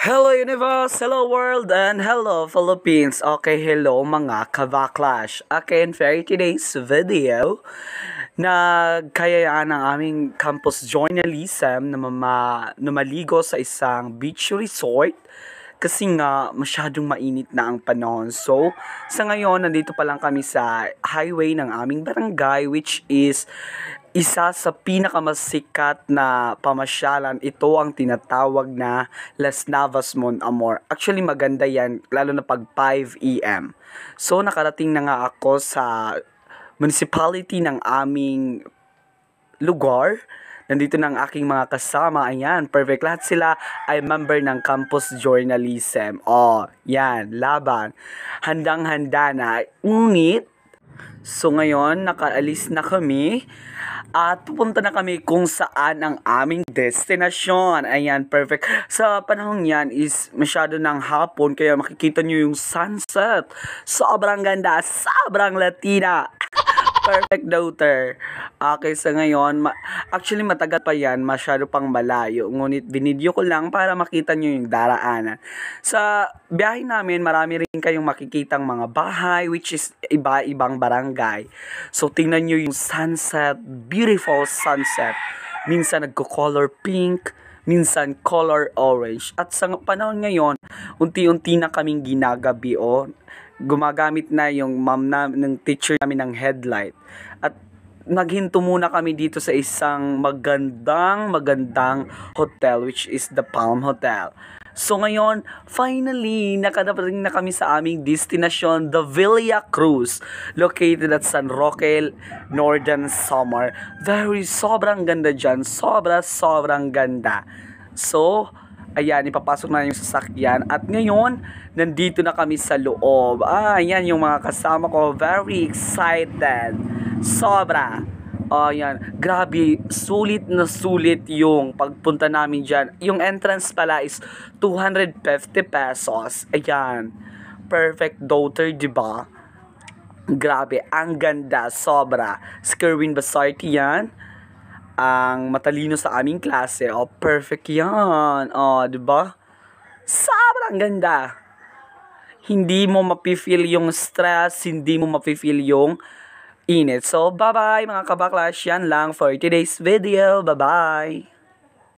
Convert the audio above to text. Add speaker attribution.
Speaker 1: Hello universe, hello world, and hello Philippines. Okay, hello mga kabacklash. Okay, and for today's video, nagkayaan ang aming campus journalism na maligo sa isang beach resort kasi nga masyadong mainit na ang panahon. So, sa ngayon, nandito pa lang kami sa highway ng aming barangay, which is isa sa pinakamasikat na pamasyalan. Ito ang tinatawag na Las Navas Mon Amor. Actually, maganda yan, lalo na pag 5 AM. So, nakarating na nga ako sa municipality ng aming lugar. Nandito na ang aking mga kasama. Ayan, perfect. Lahat sila ay member ng campus journalism. Oh, yan, laban. Handang-handa na. Ngunit, so ngayon, nakaalis na kami at pupunta na kami kung saan ang aming destinasyon. Ayan, perfect. Sa panahon yan is masyado ng hapon, kaya makikita nyo yung sunset. Sobrang ganda, sobrang Latina. Perfect daughter. Okay, sa ngayon, actually matagal pa yan, masyado pang malayo. Ngunit binidyo ko lang para makita nyo yung daraanan. Sa biyahe namin, marami rin kayong makikitang mga bahay, which is iba-ibang barangay. So, tingnan nyo yung sunset, beautiful sunset. Minsan nagko-color pink, minsan color orange. At sa panahon ngayon, unti-unti na kaming ginagabi, gumagamit na yung ng teacher namin ng headlight. At naghinto muna kami dito sa isang magandang hotel, which is the Palm Hotel. So ngayon, finally, nakadating na kami sa aming destination, the Villa Cruz, located at San Roque, Northern Samar. Sobrang ganda dyan. Sobrang ganda. So, ayan, ipapasok na yung sasakyan. At ngayon, nandito na kami sa loob. Ayan yung mga kasama ko. Very excited. Sobra. Ayan, grabe. Sulit na sulit yung pagpunta namin dyan. Yung entrance pala is 250 pesos. Ayan. Perfect daughter, diba? Grabe. Ang ganda. Sobra. Skerwin Basarte yan. Ang matalino sa aming klase. Perfect yan. Diba? Sobrang ganda. Hindi mo mapifeel yung stress, hindi mo mapifeel yung init. So, bye-bye mga kabacklash. Yan lang for today's video. Bye-bye.